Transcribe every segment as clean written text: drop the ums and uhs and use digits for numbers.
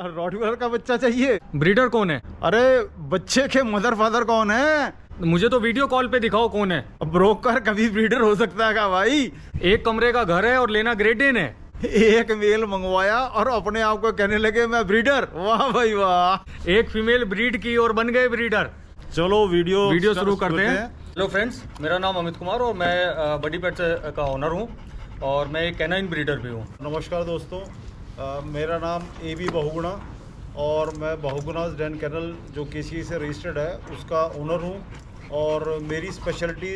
Rottweiler का बच्चा चाहिए। ब्रीडर कौन है? अरे बच्चे के मदर फादर कौन है? मुझे तो वीडियो कॉल पे दिखाओ कौन है। ब्रोकर कभी ब्रीडर हो सकता है क्या भाई? एक कमरे का घर है और लेना ग्रेड इन है। एक मेल मंगवाया और अपने आप को कहने लगे मैं ब्रीडर। वाह भाई वाह। एक फीमेल ब्रीड की और बन गए ब्रीडर। चलो वीडियो शुरू करते हैं। हेलो फ्रेंड्स, मेरा नाम अमित कुमार और मैं बडी पेट्स का ओनर हूँ और मैं एक कैनाइन ब्रीडर भी हूँ। नमस्कार दोस्तों, मेरा नाम AB बहुगुणा और मैं बहुगुणास डैन कैनल जो KCI से रजिस्टर्ड है उसका ओनर हूँ और मेरी स्पेशलिटी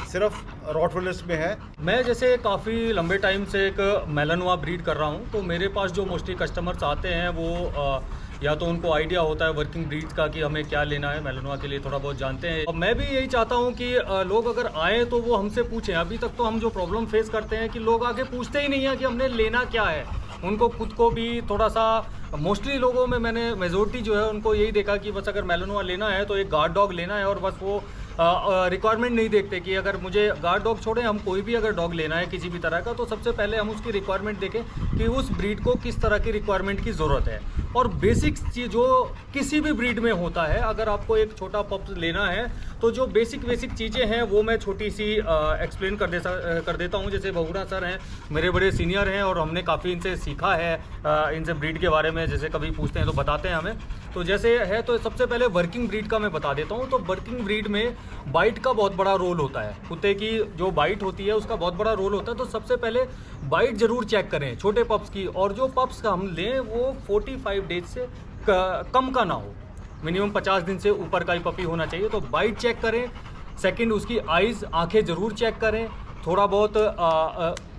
सिर्फ रॉटवीलर्स में है। मैं जैसे काफ़ी लंबे टाइम से एक मैलानोआ ब्रीड कर रहा हूँ, तो मेरे पास जो मोस्टली कस्टमर्स आते हैं वो या तो उनको आइडिया होता है वर्किंग ब्रीड्स का कि हमें क्या लेना है, मैलानोआ के लिए थोड़ा बहुत जानते हैं। और मैं भी यही चाहता हूँ कि लोग अगर आए तो वो हमसे पूछें। अभी तक तो हम जो प्रॉब्लम फेस करते हैं कि लोग आके पूछते ही नहीं है कि हमने लेना क्या है। उनको खुद को भी थोड़ा सा, मोस्टली लोगों में मैंने मेजोरिटी जो है उनको यही देखा कि बस अगर मैलानोआ लेना है तो एक गार्ड डॉग लेना है और बस वो रिक्वायरमेंट नहीं देखते कि अगर मुझे गार्ड डॉग छोड़ें, हम कोई भी अगर डॉग लेना है किसी भी तरह का तो सबसे पहले हम उसकी रिक्वायरमेंट देखें कि उस ब्रीड को किस तरह की रिक्वायरमेंट की ज़रूरत है। और बेसिक चीज़ जो किसी भी ब्रीड में होता है, अगर आपको एक छोटा पप लेना है तो जो बेसिक चीज़ें हैं वो मैं छोटी सी एक्सप्लेन कर देता हूँ। जैसे बहुगुणा सर हैं, मेरे बड़े सीनियर हैं और हमने काफ़ी इनसे सीखा है, इनसे ब्रीड के बारे में जैसे कभी पूछते हैं तो बताते हैं हमें। तो जैसे है तो सबसे पहले वर्किंग ब्रीड का मैं बता देता हूँ। तो वर्किंग ब्रीड में बाइट का बहुत बड़ा रोल होता है। कुत्ते की जो बाइट होती है उसका बहुत बड़ा रोल होता है। तो सबसे पहले बाइट ज़रूर चेक करें छोटे पप्स की, और जो पप्स का हम लें वो 45 डेज से कम का ना हो, मिनिमम 50 दिन से ऊपर का ही पपी होना चाहिए। तो बाइट चेक करें। सेकंड, उसकी आइज़, आंखें ज़रूर चेक करें। थोड़ा बहुत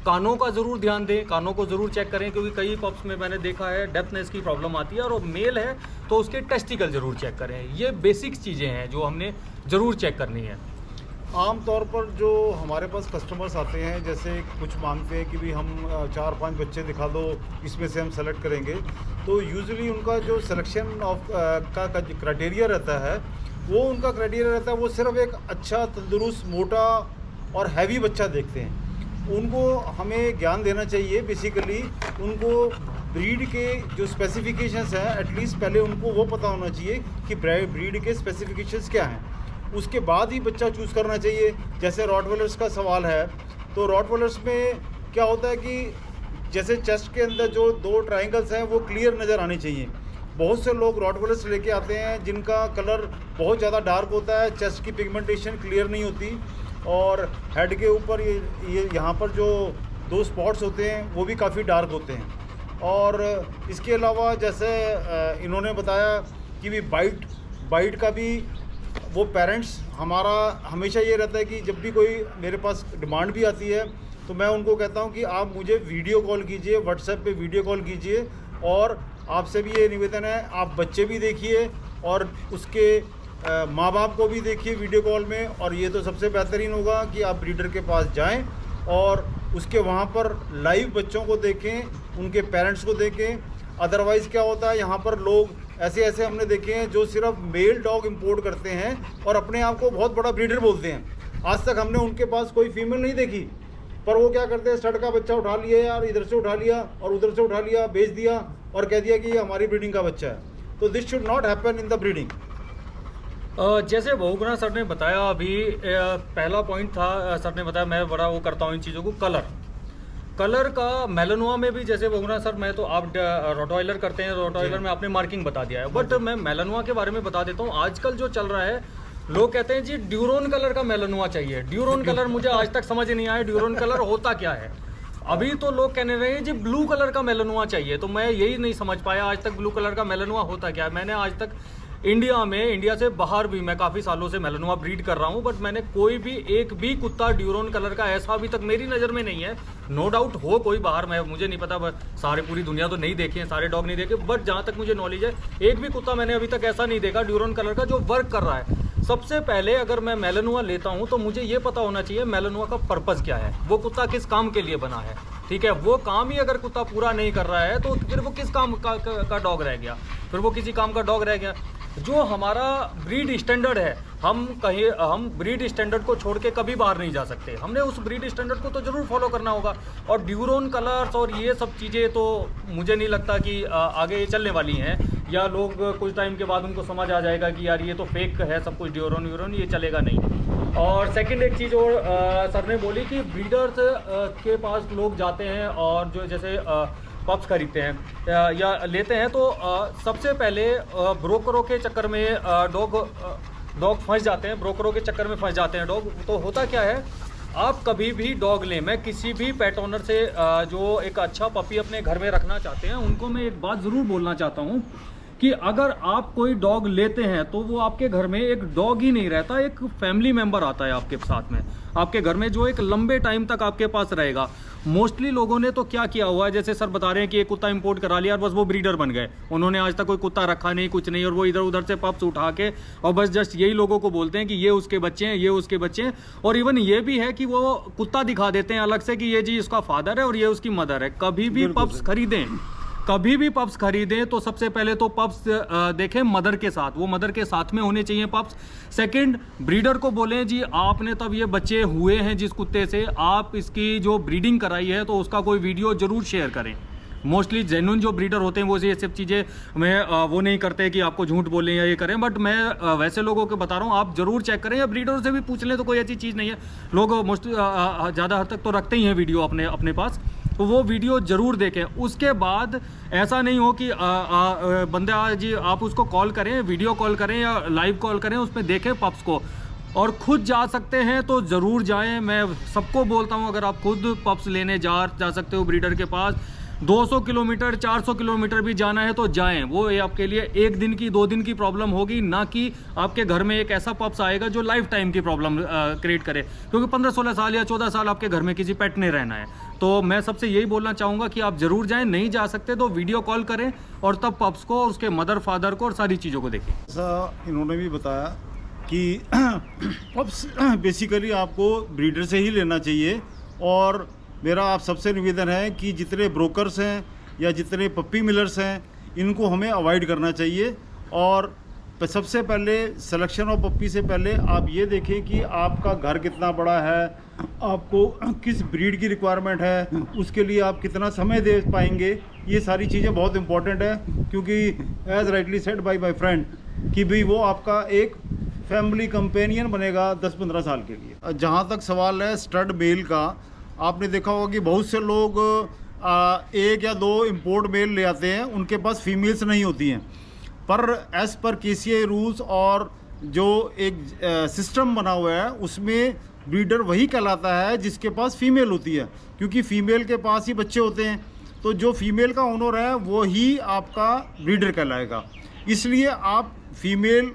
कानों का ज़रूर ध्यान दें, कानों को ज़रूर चेक करें क्योंकि कई पप्स में मैंने देखा है डेफ्टनेस की प्रॉब्लम आती है। और मेल है तो उसके टेस्टिकल ज़रूर चेक करें। ये बेसिक चीज़ें हैं जो हमने ज़रूर चेक करनी है। आमतौर पर जो हमारे पास कस्टमर्स आते हैं, जैसे कुछ मांगते हैं कि भी हम 4-5 बच्चे दिखा दो, इसमें से हम सेलेक्ट करेंगे, तो यूजुअली उनका जो सिलेक्शन ऑफ का क्राइटेरिया रहता है वो उनका क्राइटेरिया रहता है वो सिर्फ एक अच्छा तंदुरुस्त मोटा और हैवी बच्चा देखते हैं। उनको हमें ज्ञान देना चाहिए। बेसिकली उनको ब्रीड के जो स्पेसिफिकेशंस हैं एटलीस्ट पहले उनको वो पता होना चाहिए कि ब्रीड के स्पेसिफिकेशंस क्या हैं, उसके बाद ही बच्चा चूज़ करना चाहिए। जैसे रॉटवीलर्स का सवाल है तो रॉटवीलर्स में क्या होता है कि जैसे चेस्ट के अंदर जो 2 ट्रायंगल्स हैं वो क्लियर नज़र आने चाहिए। बहुत से लोग रॉटवीलर्स लेके आते हैं जिनका कलर बहुत ज़्यादा डार्क होता है, चेस्ट की पिगमेंटेशन क्लियर नहीं होती और हेड के ऊपर ये यहाँ पर जो 2 स्पॉट्स होते हैं वो भी काफ़ी डार्क होते हैं। और इसके अलावा जैसे इन्होंने बताया कि भी बाइट का भी वो पेरेंट्स, हमारा हमेशा ये रहता है कि जब भी कोई मेरे पास डिमांड भी आती है तो मैं उनको कहता हूँ कि आप मुझे वीडियो कॉल कीजिए, व्हाट्सएप पे वीडियो कॉल कीजिए। और आपसे भी ये निवेदन है आप बच्चे भी देखिए और उसके माँ बाप को भी देखिए वीडियो कॉल में। और ये तो सबसे बेहतरीन होगा कि आप ब्रीडर के पास जाएं और उसके वहाँ पर लाइव बच्चों को देखें, उनके पेरेंट्स को देखें। अदरवाइज़ क्या होता है, यहाँ पर लोग ऐसे हमने देखे हैं जो सिर्फ मेल डॉग इंपोर्ट करते हैं और अपने आप को बहुत बड़ा ब्रीडर बोलते हैं। आज तक हमने उनके पास कोई फीमेल नहीं देखी, पर वो क्या करते हैं, स्टड का बच्चा उठा लिया यार, इधर से उठा लिया और उधर से उठा लिया, बेच दिया और कह दिया कि ये हमारी ब्रीडिंग का बच्चा है। तो this should not happen in the breeding. जैसे बहुगुणा सर ने बताया, अभी पहला पॉइंट था, सर ने बताया, मैं बड़ा वो करता हूँ इन चीज़ों को, कलर का मैलानोआ में भी। जैसे बहुगुणा सर, मैं तो आप रोटवाइलर करते हैं, रोटवाइलर में आपने मार्किंग बता दिया है, बट मैं मैलानोआ के बारे में बता देता हूँ। आजकल जो चल रहा है, लोग कहते हैं जी ड्यूरोन कलर का मैलानोआ चाहिए। ड्यूरोन कलर मुझे आज तक समझ नहीं आया ड्यूरोन कलर होता क्या है। अभी तो लोग कहने रहे हैं जी ब्लू कलर का मैलानोआ चाहिए, तो मैं यही नहीं समझ पाया आज तक ब्लू कलर का मैलानोआ होता क्या है। मैंने आज तक इंडिया से बाहर भी मैं काफ़ी सालों से मैलानोआ ब्रीड कर रहा हूँ, बट मैंने कोई भी एक भी कुत्ता ड्यूरोन कलर का ऐसा अभी तक मेरी नज़र में नहीं है। नो डाउट हो कोई बाहर, मैं मुझे नहीं पता, सारे पूरी दुनिया तो नहीं देखे हैं, सारे डॉग नहीं देखे, बट जहाँ तक मुझे नॉलेज है एक भी कुत्ता मैंने अभी तक ऐसा नहीं देखा ड्यूरोन कलर का जो वर्क कर रहा है। सबसे पहले अगर मैं मैलानोआ लेता हूँ तो मुझे ये पता होना चाहिए मैलानोआ का पर्पज़ क्या है, वो कुत्ता किस काम के लिए बना है। ठीक है, वो काम ही अगर कुत्ता पूरा नहीं कर रहा है तो फिर वो किस काम का डॉग रह गया, फिर वो किसी काम का डॉग रह गया। जो हमारा ब्रीड स्टैंडर्ड है, हम ब्रीड स्टैंडर्ड को छोड़ के कभी बाहर नहीं जा सकते। हमने उस ब्रीड स्टैंडर्ड को तो ज़रूर फॉलो करना होगा। और ड्यूरोन कलर्स और ये सब चीज़ें तो मुझे नहीं लगता कि आगे चलने वाली हैं, या लोग कुछ टाइम के बाद उनको समझ आ जाएगा कि यार ये तो फेक है सब कुछ, ड्यूरोन ये चलेगा नहीं। और सेकंड एक चीज़ और सर ने बोली कि ब्रीडर्स के पास लोग जाते हैं और जो जैसे पप्स खरीदते हैं या लेते हैं, तो सबसे पहले ब्रोकरों के चक्कर में डॉग फंस जाते हैं, ब्रोकरों के चक्कर में फंस जाते हैं डॉग। तो होता क्या है, आप कभी भी डॉग लें, मैं किसी भी पेट ओनर से जो एक अच्छा पपी अपने घर में रखना चाहते हैं उनको मैं एक बात ज़रूर बोलना चाहता हूँ कि अगर आप कोई डॉग लेते हैं तो वो आपके घर में एक डॉग ही नहीं रहता, एक फैमिली मेंबर आता है आपके साथ में, आपके घर में, जो एक लंबे टाइम तक आपके पास रहेगा। मोस्टली लोगों ने तो क्या किया हुआ है, जैसे सर बता रहे हैं कि एक कुत्ता इंपोर्ट करा लिया और बस वो ब्रीडर बन गए, उन्होंने आज तक कोई कुत्ता रखा नहीं, कुछ नहीं, और वो इधर उधर से पप्स उठा के और बस जस्ट यही लोगों को बोलते हैं कि ये उसके बच्चे हैं, ये उसके बच्चे हैं। और इवन ये भी है कि वो कुत्ता दिखा देते हैं अलग से कि ये जी उसका फादर है और ये उसकी मदर है। कभी भी पप्स खरीदें तो सबसे पहले तो पप्स देखें मदर के साथ, वो मदर के साथ में होने चाहिए पप्स। सेकंड, ब्रीडर को बोलें जी आपने तब ये बच्चे हुए हैं जिस कुत्ते से, आप इसकी जो ब्रीडिंग कराई है तो उसका कोई वीडियो जरूर शेयर करें। मोस्टली जेन्युइन जो ब्रीडर होते हैं वो ये सब चीज़ें में वो नहीं करते कि आपको झूठ बोलें या ये करें, बट मैं वैसे लोगों को बता रहा हूँ आप ज़रूर चेक करें, या ब्रीडर से भी पूछ लें तो कोई ऐसी चीज़ नहीं है। लोग मोस्टली ज़्यादा हद तक तो रखते ही हैं वीडियो अपने पास, तो वो वीडियो ज़रूर देखें। उसके बाद ऐसा नहीं हो कि बंदा जी आप उसको कॉल करें, वीडियो कॉल करें या लाइव कॉल करें, उसमें देखें पप्स को, और खुद जा सकते हैं तो ज़रूर जाएं। मैं सबको बोलता हूं अगर आप खुद पप्स लेने जा सकते हो ब्रीडर के पास, 200 किलोमीटर 400 किलोमीटर भी जाना है तो जाएं। वो ये आपके लिए 1 दिन की 2 दिन की प्रॉब्लम होगी, ना कि आपके घर में एक ऐसा पप्स आएगा जो लाइफ टाइम की प्रॉब्लम क्रिएट करे, क्योंकि 15-16 साल या 14 साल आपके घर में किसी पेट ने रहना है। तो मैं सबसे यही बोलना चाहूँगा कि आप ज़रूर जाएं, नहीं जा सकते तो वीडियो कॉल करें और तब पप्स को और उसके मदर फादर को और सारी चीज़ों को देखें। ऐसा इन्होंने भी बताया कि पप्स बेसिकली आपको ब्रीडर से ही लेना चाहिए, और मेरा आप सबसे निवेदन है कि जितने ब्रोकर्स हैं या जितने पप्पी मिलर्स हैं इनको हमें अवॉइड करना चाहिए। और सबसे पहले सिलेक्शन ऑफ पप्पी से पहले आप ये देखें कि आपका घर कितना बड़ा है, आपको किस ब्रीड की रिक्वायरमेंट है, उसके लिए आप कितना समय दे पाएंगे। ये सारी चीज़ें बहुत इंपॉर्टेंट है, क्योंकि as rightly said by my friend कि भाई वो आपका एक फैमिली कंपेनियन बनेगा 10-15 साल के लिए। जहाँ तक सवाल है स्टड मेल का, आपने देखा होगा कि बहुत से लोग 1 या 2 इंपोर्ट मेल ले आते हैं, उनके पास फीमेल्स नहीं होती हैं। पर एज़ पर KCI रूल्स और जो एक सिस्टम बना हुआ है उसमें ब्रीडर वही कहलाता है जिसके पास फीमेल होती है, क्योंकि फीमेल के पास ही बच्चे होते हैं। तो जो फीमेल का ओनर है वो ही आपका ब्रीडर कहलाएगा। इसलिए आप फीमेल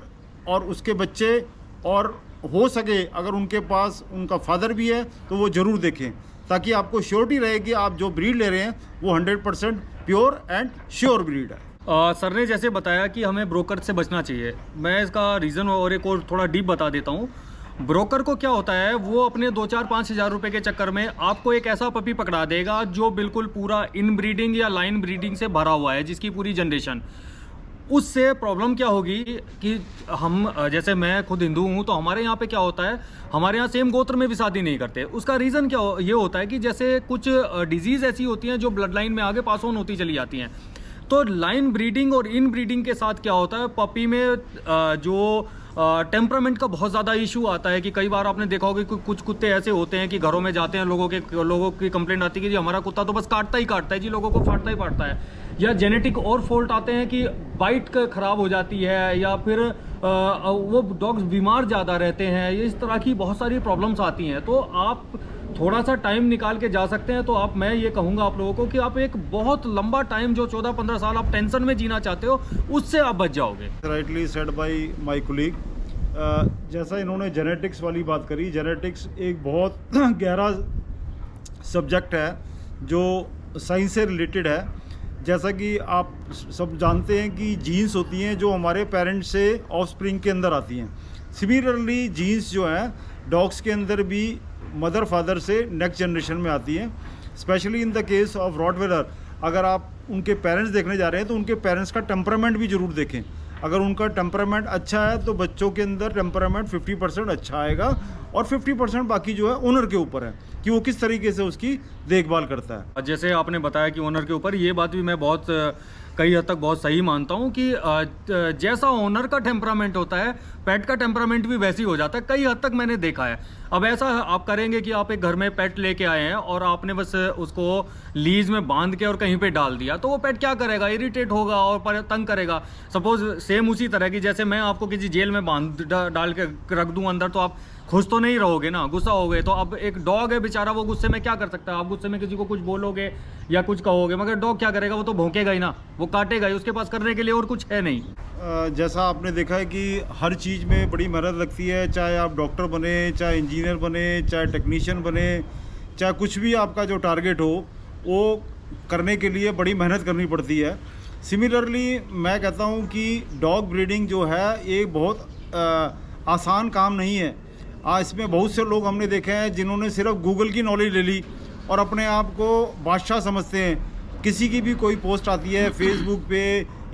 और उसके बच्चे, और हो सके अगर उनके पास उनका फादर भी है तो वो ज़रूर देखें, ताकि आपको श्योरिटी रहे कि आप जो ब्रीड ले रहे हैं वो 100% प्योर एंड श्योर ब्रीड है। सर ने जैसे बताया कि हमें ब्रोकर से बचना चाहिए, मैं इसका रीज़न और एक और थोड़ा डीप बता देता हूँ। ब्रोकर को क्या होता है, वो अपने 2-4-5 हज़ार रुपये के चक्कर में आपको एक ऐसा पपी पकड़ा देगा जो बिल्कुल पूरा इन ब्रीडिंग या लाइन ब्रीडिंग से भरा हुआ है, जिसकी पूरी जनरेशन। उससे प्रॉब्लम क्या होगी कि हम, जैसे मैं खुद हिंदू हूँ, तो हमारे यहाँ पे क्या होता है, हमारे यहाँ सेम गोत्र में भी शादी नहीं करते। उसका रीज़न क्या ये होता है कि जैसे कुछ डिजीज़ ऐसी होती हैं जो ब्लड लाइन में आगे पास ऑन होती चली जाती हैं। तो लाइन ब्रीडिंग और इन ब्रीडिंग के साथ क्या होता है, पपी में जो टेम्परामेंट का बहुत ज़्यादा इशू आता है कि कई बार आपने देखा होगा कि कुछ कुत्ते ऐसे होते हैं कि घरों में जाते हैं, लोगों की कंप्लेंट आती है कि जी हमारा कुत्ता तो बस काटता ही जी, लोगों को फाड़ता ही फाड़ता है। या जेनेटिक और फॉल्ट आते हैं कि बाइट ख़राब हो जाती है, या फिर वो डॉग्स बीमार ज़्यादा रहते हैं, इस तरह की बहुत सारी प्रॉब्लम्स आती हैं। तो आप थोड़ा सा टाइम निकाल के जा सकते हैं। तो मैं ये कहूँगा आप लोगों को कि आप एक बहुत लंबा टाइम, जो 14-15 साल आप टेंशन में जीना चाहते हो, उससे आप बच जाओगे। Rightly said by my colleague, जैसा इन्होंने जेनेटिक्स वाली बात करी, जेनेटिक्स एक बहुत गहरा सब्जेक्ट है जो साइंस से रिलेटेड है। जैसा कि आप सब जानते हैं कि जीन्स होती हैं जो हमारे पेरेंट्स से ऑफस्प्रिंग के अंदर आती हैं। सिमिलरली जीन्स जो हैं डॉग्स के अंदर भी मदर फादर से नेक्स्ट जनरेशन में आती हैं। Specially in the case of Rottweiler, अगर आप उनके पेरेंट्स देखने जा रहे हैं तो उनके पेरेंट्स का टेम्परामेंट भी ज़रूर देखें। अगर उनका टेम्परामेंट अच्छा है तो बच्चों के अंदर टेम्परामेंट 50% अच्छा आएगा, और 50% बाकी जो है ओनर के ऊपर है कि वो किस तरीके से उसकी देखभाल करता है। जैसे आपने बताया कि ओनर के ऊपर, ये बात भी मैं बहुत कई हद तक बहुत सही मानता हूँ कि जैसा ओनर का टेम्परामेंट होता है पेट का टेम्परामेंट भी वैसे ही हो जाता है, कई हद तक मैंने देखा है। अब ऐसा आप करेंगे कि आप एक घर में पेट लेके आए हैं और आपने बस उसको लीज में बांध के और कहीं पे डाल दिया, तो वो पेट क्या करेगा, इरिटेट होगा और तंग करेगा। सपोज सेम उसी तरह की, जैसे मैं आपको किसी जेल में बांध डाल के रख दूं अंदर, तो आप खुश तो नहीं रहोगे ना, गुस्सा हो गए। तो अब एक डॉग है बेचारा, वो गुस्से में क्या कर सकता है, आप गुस्से में किसी को कुछ बोलोगे या कुछ कहोगे, मगर डॉग क्या करेगा, वो तो भौंकेगा ही ना, वो काटेगा ही, उसके पास करने के लिए और कुछ है नहीं। जैसा आपने देखा है कि हर चीज़ में बड़ी मेहनत लगती है, चाहे आप डॉक्टर बने, चाहे इंजीनियर बने, चाहे टेक्नीशियन बने, चाहे कुछ भी आपका जो टारगेट हो वो करने के लिए बड़ी मेहनत करनी पड़ती है। सिमिलरली मैं कहता हूँ कि डॉग ब्रीडिंग जो है ये बहुत आसान काम नहीं है। इसमें बहुत से लोग हमने देखे हैं जिन्होंने सिर्फ गूगल की नॉलेज ले ली और अपने आप को बादशाह समझते हैं। किसी की भी कोई पोस्ट आती है फेसबुक पे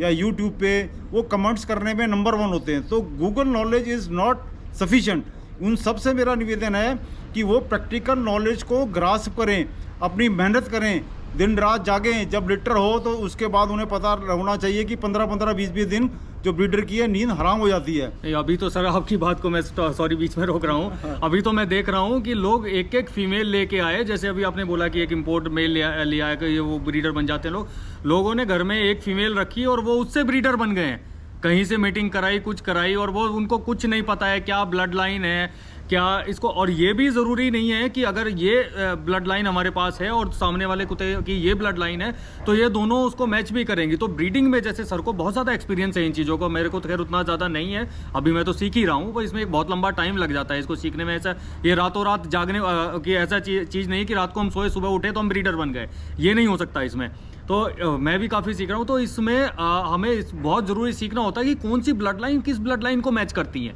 या यूट्यूब पे, वो कमेंट्स करने में नंबर 1 होते हैं। तो Google knowledge is not sufficient. उन सबसे मेरा निवेदन है कि वो प्रैक्टिकल नॉलेज को ग्रास्प करें, अपनी मेहनत करें, दिन रात जागें। जब लिटर हो तो उसके बाद उन्हें पता होना चाहिए कि 15-15, 20-20 दिन जो ब्रीडर की है नींद हराम हो जाती है। अभी तो सर आपकी बात को मैं सॉरी बीच में रोक रहा हूँ। अभी तो मैं देख रहा हूँ कि लोग एक एक फीमेल लेके आए, जैसे अभी आपने बोला कि एक इंपोर्ट मेल ले आया कि ये वो ब्रीडर बन जाते हैं लोगों ने घर में एक फीमेल रखी और वो उससे ब्रीडर बन गए हैं। कहीं से मीटिंग कराई, कुछ कराई, और वो उनको कुछ नहीं पता है क्या ब्लड लाइन है, क्या इसको। और ये भी ज़रूरी नहीं है कि अगर ये ब्लड लाइन हमारे पास है और सामने वाले कुत्ते की ये ब्लड लाइन है तो ये दोनों उसको मैच भी करेंगी। तो ब्रीडिंग में जैसे सर को बहुत ज़्यादा एक्सपीरियंस है इन चीज़ों को, मेरे को तो खैर उतना ज़्यादा नहीं है, अभी मैं तो सीख ही रहा हूँ, पर इसमें एक बहुत लंबा टाइम लग जाता है इसको सीखने में। ऐसा ये रातों रात जागने की ऐसा चीज़ नहीं कि रात को हम सोए सुबह उठे तो हम ब्रीडर बन गए, ये नहीं हो सकता इसमें। तो मैं भी काफ़ी सीख रहा हूँ। तो इसमें हमें बहुत ज़रूरी सीखना होता है कि कौन सी ब्लड लाइन किस ब्लड लाइन को मैच करती है,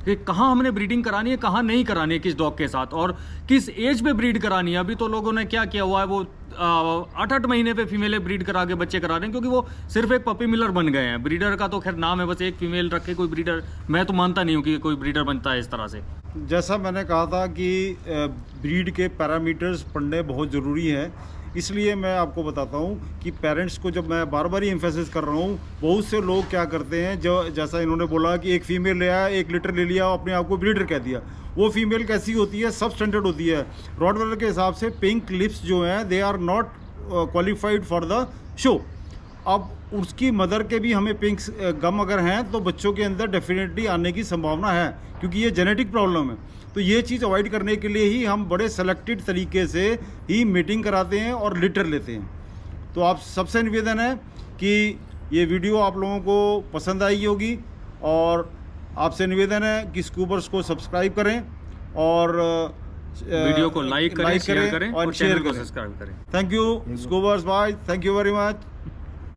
कि कहाँ हमने ब्रीडिंग करानी है, कहाँ नहीं करानी है, किस डॉग के साथ, और किस एज पे ब्रीड करानी है। अभी तो लोगों ने क्या किया हुआ है, वो 8-8 महीने पे फीमेलें ब्रीड करा के बच्चे करा रहे हैं, क्योंकि वो सिर्फ एक पपी मिलर बन गए हैं। ब्रीडर का तो खैर नाम है, बस एक फीमेल रखे कोई ब्रीडर, मैं तो मानता नहीं हूँ कि कोई ब्रीडर बनता है इस तरह से। जैसा मैंने कहा था कि ब्रीड के पैरामीटर्स पढ़ने बहुत ज़रूरी है, इसलिए मैं आपको बताता हूँ कि पेरेंट्स को जब मैं बार बार ही एम्फेसिस कर रहा हूँ, बहुत से लोग क्या करते हैं, जो जैसा इन्होंने बोला कि एक फ़ीमेल ले आया, 1 लीटर ले लिया, अपने आप को ब्रीडर कह दिया। वो फीमेल कैसी होती है, सब स्टैंडर्ड होती है। रॉटवेलर के हिसाब से पिंक लिप्स जो हैं they are not qualified for the show. अब उसकी मदर के भी हमें पिंक गम अगर हैं तो बच्चों के अंदर डेफिनेटली आने की संभावना है, क्योंकि ये जेनेटिक प्रॉब्लम है। तो ये चीज़ अवॉइड करने के लिए ही हम बड़े सेलेक्टेड तरीके से ही मीटिंग कराते हैं और लिटर लेते हैं। तो आप सबसे निवेदन है कि ये वीडियो आप लोगों को पसंद आई होगी, और आपसे निवेदन है कि स्कूबर्स को सब्सक्राइब करें और वीडियो को लाइक करें, शेयर करें और चैनल को करें। सब्सक्राइब करें। थैंक यू स्कूबर्स, bye, thank you very much.